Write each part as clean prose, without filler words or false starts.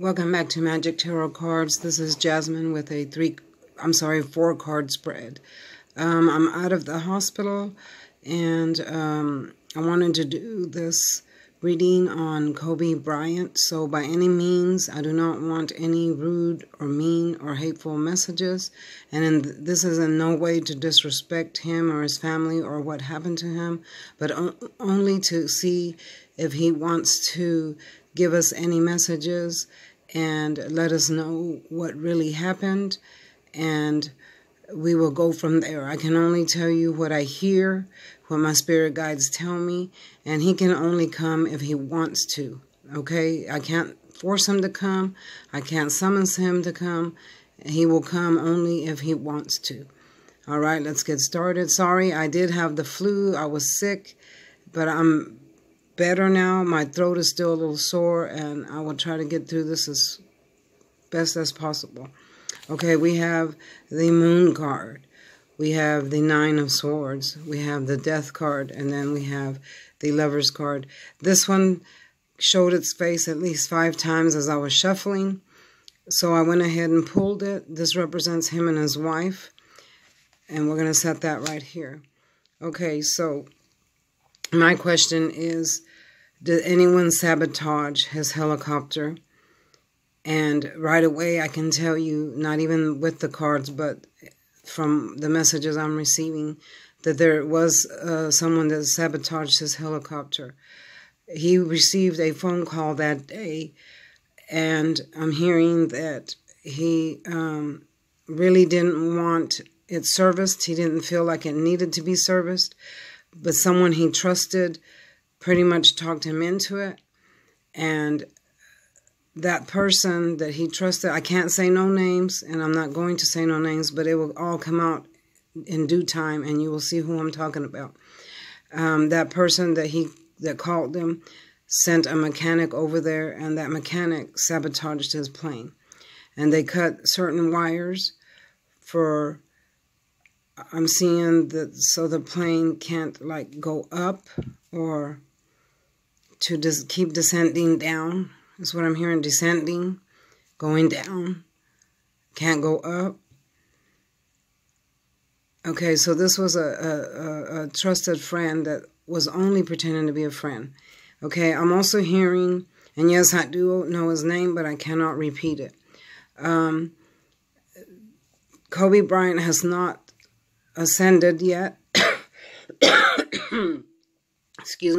Welcome back to Magic Tarot Cards. This is Jasmine with a 4-card spread. I'm out of the hospital and I wanted to do this reading on Kobe Bryant. So by any means, I do not want any rude or mean or hateful messages. And this is in no way to disrespect him or his family or what happened to him, but only to see if he wants to give us any messages and let us know what really happened, and we will go from there. I can only tell you what I hear, what my spirit guides tell me, and he can only come if he wants to, okay? I can't force him to come. I can't summon him to come. He will come only if he wants to. All right, let's get started. Sorry, I did have the flu. I was sick, but I'm better now. My throat is still a little sore, and I will try to get through this as best as possible. Okay, we have the Moon card. We have the Nine of Swords. We have the Death card, and then we have the Lovers card. This one showed its face at least 5 times as I was shuffling, so I went ahead and pulled it. This represents him and his wife, and we're going to set that right here. Okay, so my question is, did anyone sabotage his helicopter? And right away, I can tell you, not even with the cards, but from the messages I'm receiving, that there was someone that sabotaged his helicopter. He received a phone call that day, and I'm hearing that he really didn't want it serviced. He didn't feel like it needed to be serviced, but someone he trusted pretty much talked him into it. And that person that he trusted, I can't say no names, and I'm not going to say no names, but it will all come out in due time, and you will see who I'm talking about. That person that called him sent a mechanic over there, and that mechanic sabotaged his plane. And they cut certain wires for, I'm seeing that, so the plane can't like go up, or to just keep descending down. That's what I'm hearing, descending, going down, can't go up. Okay, so this was a trusted friend that was only pretending to be a friend. Okay, I'm also hearing, and yes, I do know his name, but I cannot repeat it. Kobe Bryant has not ascended yet. Excuse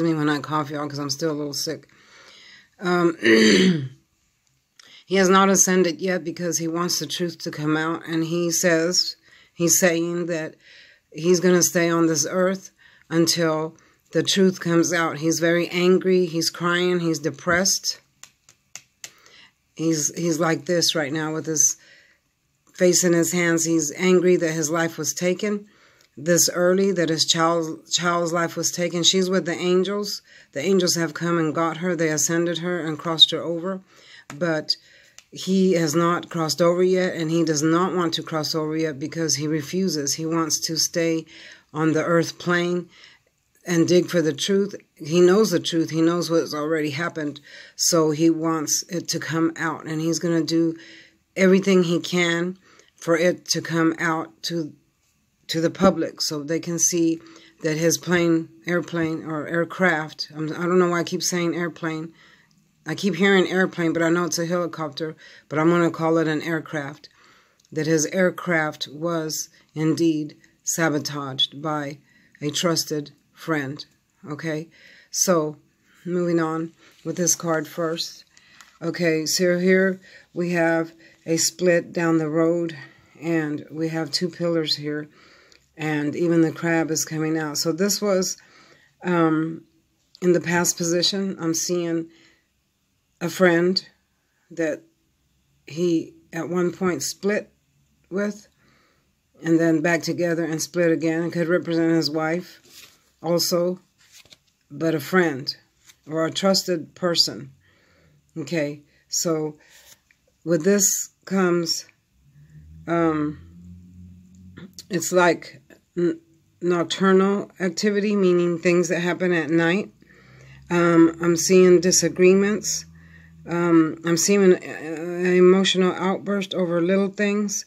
me when I cough, y'all, because I'm still a little sick. He has not ascended yet because he wants the truth to come out, and he's saying that he's going to stay on this earth until the truth comes out. He's very angry. He's crying. He's depressed. He's like this right now with his face in his hands. He's angry that his life was taken this early, that his child's life was taken. She's with the angels. The angels have come and got her. They ascended her and crossed her over. But he has not crossed over yet, and he does not want to cross over yet because he refuses. He wants to stay on the earth plane and dig for the truth. He knows the truth. He knows what's already happened. So he wants it to come out, and he's going to do everything he can for it to come out to the public, so they can see that his airplane or aircraft, I don't know why I keep saying airplane. I keep hearing airplane, but I know it's a helicopter, but I'm going to call it an aircraft. That his aircraft was indeed sabotaged by a trusted friend. Okay, so moving on with this card first. Okay, so here we have a split down the road, and we have 2 pillars here. And even the crab is coming out. So this was in the past position. I'm seeing a friend that he at one point split with, and then back together and split again. It could represent his wife also, but a friend or a trusted person. Okay, so with this comes, it's like nocturnal activity, meaning things that happen at night. I'm seeing disagreements. I'm seeing an emotional outburst over little things.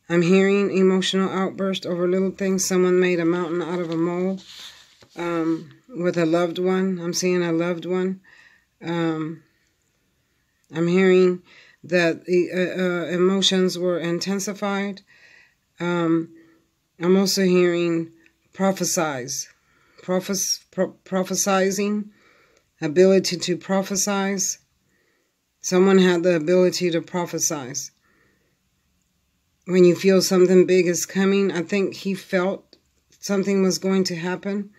I'm hearing emotional outburst over little things. Someone made a mountain out of a mole with a loved one. I'm seeing a loved one. I'm hearing that the emotions were intensified. I'm also hearing prophesizing, ability to prophesize. Someone had the ability to prophesize. When you feel something big is coming, I think he felt something was going to happen.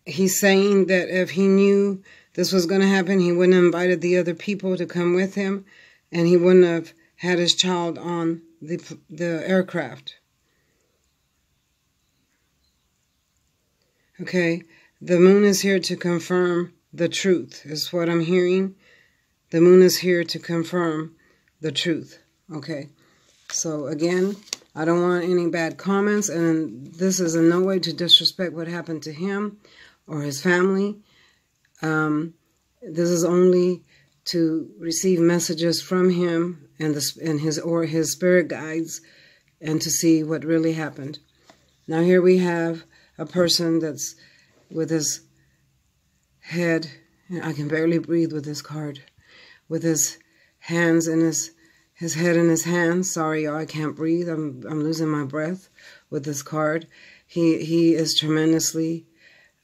He's saying that if he knew this was going to happen, he wouldn't have invited the other people to come with him, and he wouldn't have had his child on the aircraft. Okay, the moon is here to confirm the truth, is what I'm hearing. The moon is here to confirm the truth. Okay, so again, I don't want any bad comments, and this is in no way to disrespect what happened to him or his family. This is only to receive messages from him and his spirit guides, and to see what really happened. Now here we have a person that's with his head, I can barely breathe with this card, with his hands in his head in his hands. Sorry, y'all, I can't breathe. I'm losing my breath with this card. He is tremendously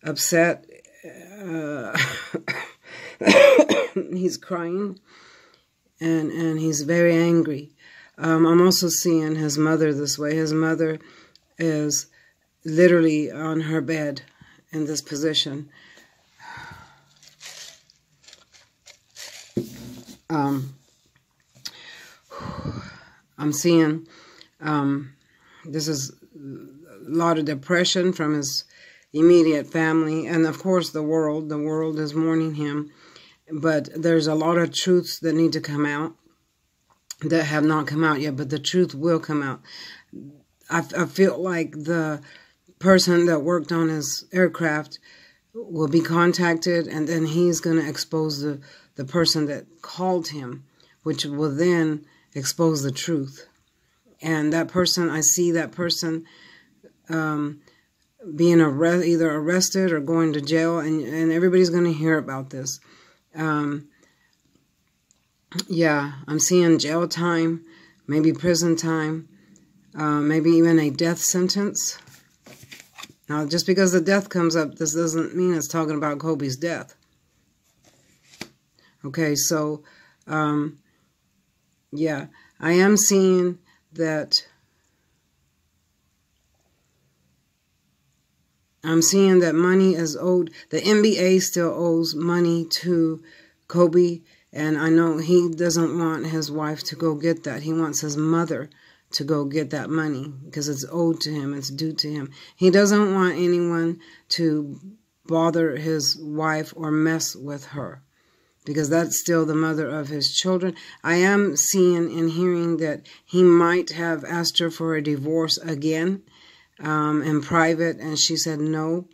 upset. He's crying, and he's very angry. I'm also seeing his mother this way. His mother is literally on her bed in this position. I'm seeing this is a lot of depression from his immediate family, and of course the world. The world is mourning him, but there's a lot of truths that need to come out that have not come out yet, but the truth will come out. I feel like the person that worked on his aircraft will be contacted, and then he's going to expose the person that called him, which will then expose the truth. And that person, I see that person being either arrested or going to jail, and everybody's going to hear about this. Yeah, I'm seeing jail time, maybe prison time, maybe even a death sentence. Now, just because the death comes up, this doesn't mean it's talking about Kobe's death. Okay, so, yeah, I am seeing that money is owed. The NBA still owes money to Kobe, and I know he doesn't want his wife to go get that. He wants his mother to go get that money because it's owed to him. It's due to him. He doesn't want anyone to bother his wife or mess with her, because that's still the mother of his children. I am seeing and hearing that he might have asked her for a divorce again in private, and she said no.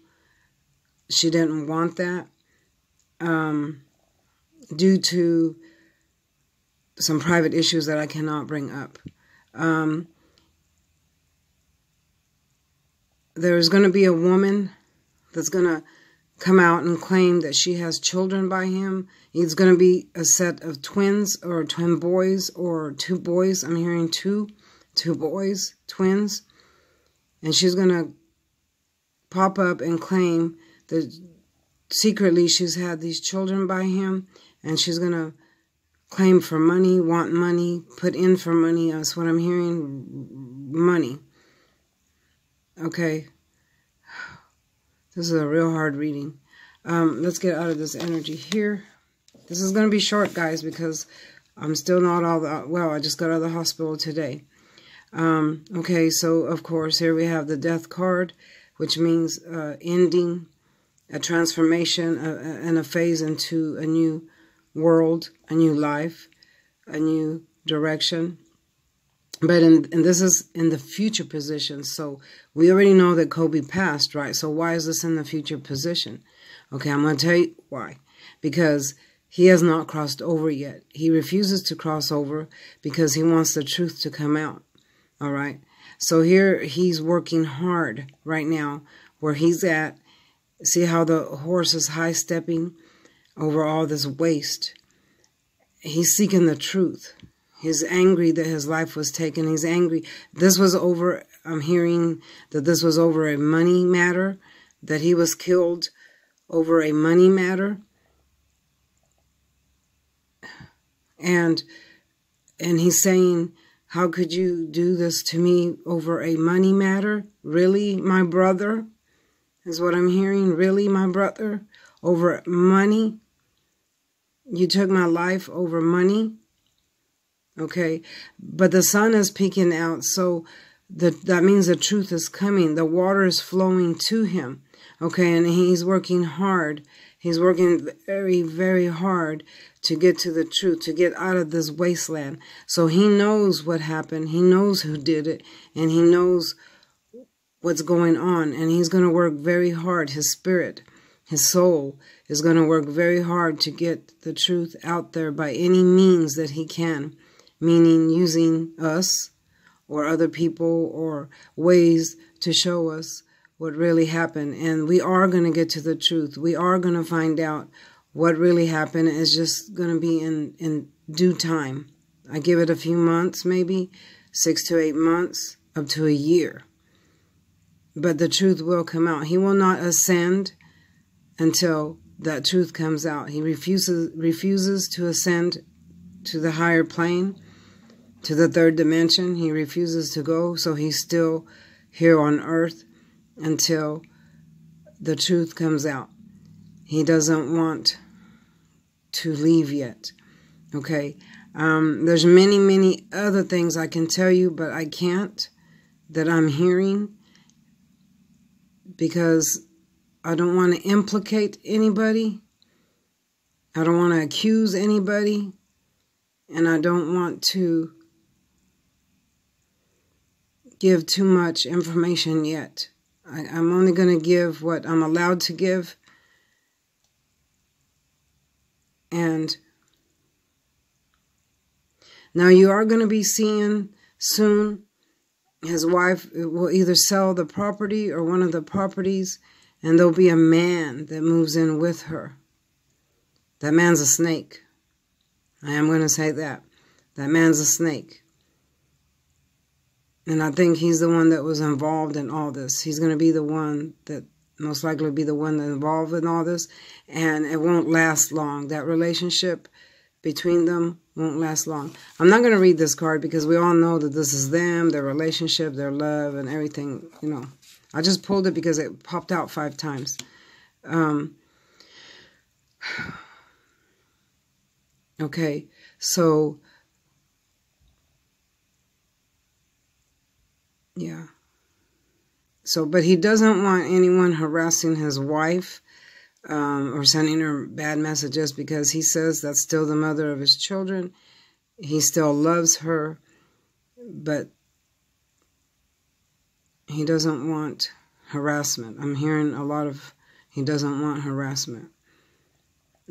She didn't want that due to some private issues that I cannot bring up. There's going to be a woman that's going to come out and claim that she has children by him. It's going to be a set of twins or twin boys or two boys. I'm hearing two boys, twins. And she's going to pop up and claim that secretly she's had these children by him. And she's going to claim for money, want money, put in for money. That's what I'm hearing, money. Okay. This is a real hard reading. Let's get out of this energy here. This is going to be short, guys, because I'm still not all that well. I just got out of the hospital today. Okay, so, of course, here we have the death card, which means ending, a transformation, and a phase into a new world, a new life, a new direction. But and this is in the future position. So we already know that Kobe passed, right? So why is this in the future position? Okay, I'm going to tell you why. because he has not crossed over yet. He refuses to cross over because he wants the truth to come out. All right. So here he's working hard right now where he's at. See how the horse is high-stepping over all this waste. He's seeking the truth. He's angry that his life was taken. He's angry. This was over, I'm hearing that this was over a money matter, that he was killed over a money matter. And he's saying, how could you do this to me over a money matter? Really, my brother? Is what I'm hearing. Really, my brother? Over money? You took my life over money? Okay. But the sun is peeking out, so that means the truth is coming. The water is flowing to him. Okay, and he's working hard. He's working very, very hard to get to the truth, to get out of this wasteland. So he knows what happened. He knows who did it, and he knows what's going on. And he's going to work very hard. His spirit, his soul is going to work very hard to get the truth out there by any means that he can, meaning using us or other people or ways to show us what really happened. And we are going to get to the truth. We are going to find out what really happened. It's just going to be in due time. I give it a few months, maybe 6 to 8 months, up to a year. But the truth will come out. He will not ascend until that truth comes out. He refuses to ascend to the higher plane, to the third dimension. He refuses to go, so he's still here on earth until the truth comes out. He doesn't want to leave yet. Okay? There's many, many other things I can tell you, but I can't, that I'm hearing, because I don't want to implicate anybody. I don't want to accuse anybody. And I don't want to give too much information yet. I'm only going to give what I'm allowed to give. And now you are going to be seeing soon his wife will either sell the property or one of the properties, and there'll be a man that moves in with her. That man's a snake. I am going to say that. That man's a snake. And I think he's the one that was involved in all this. He's going to be the one that most likely be the one that involved in all this. And it won't last long. That relationship between them won't last long. I'm not going to read this card because we all know that this is them, their relationship, their love, and everything. You know, I just pulled it because it popped out 5 times. Okay, so yeah. So, but he doesn't want anyone harassing his wife or sending her bad messages, because he says that's still the mother of his children. He still loves her, but he doesn't want harassment. I'm hearing a lot of he doesn't want harassment.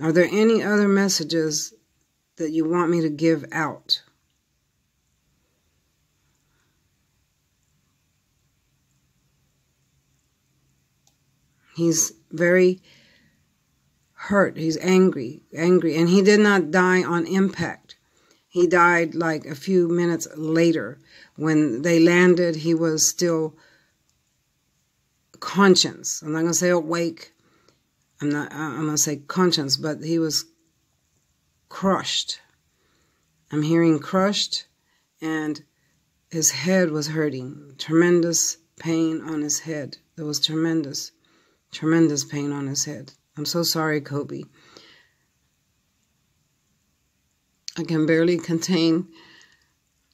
Are there any other messages that you want me to give out? He's very hurt. He's angry. And he did not die on impact. He died like a few minutes later. When they landed, he was still conscious. I'm not going to say awake. I'm going to say conscious, but he was crushed. I'm hearing crushed, and his head was hurting. Tremendous pain on his head. There was tremendous pain on his head. I'm so sorry, Kobe. I can barely contain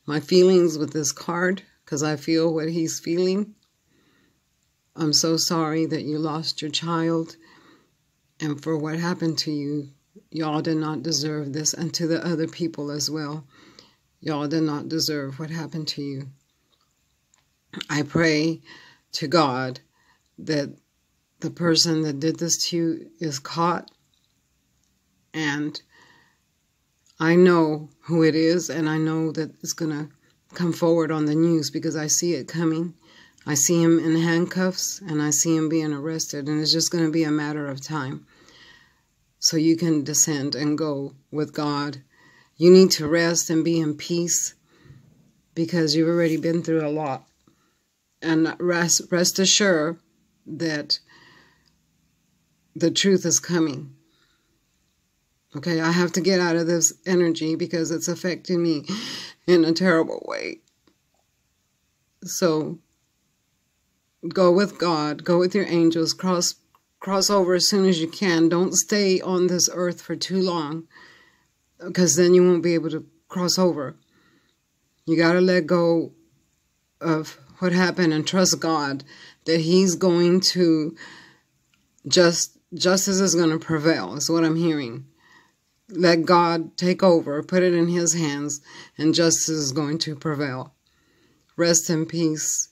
my feelings with this card because I feel what he's feeling. I'm so sorry that you lost your child, and for what happened to you. Y'all did not deserve this, and to the other people as well. Y'all did not deserve what happened to you. I pray to God that the person that did this to you is caught And I know who it is, and I know that it's going to come forward on the news because I see it coming. I see him in handcuffs, and I see him being arrested, and it's just going to be a matter of time. So you can descend and go with God. You need to rest and be in peace because you've already been through a lot. And rest assured that the truth is coming. Okay, I have to get out of this energy because it's affecting me in a terrible way. So go with God, go with your angels, cross over as soon as you can. Don't stay on this earth for too long because then you won't be able to cross over. You got to let go of what happened and trust God that He's going to, justice is going to prevail, is what I'm hearing. Let God take over, put it in His hands, and justice is going to prevail. Rest in peace.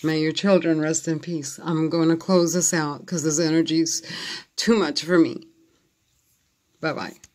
May your children rest in peace. I'm going to close this out because this energy is too much for me. Bye-bye.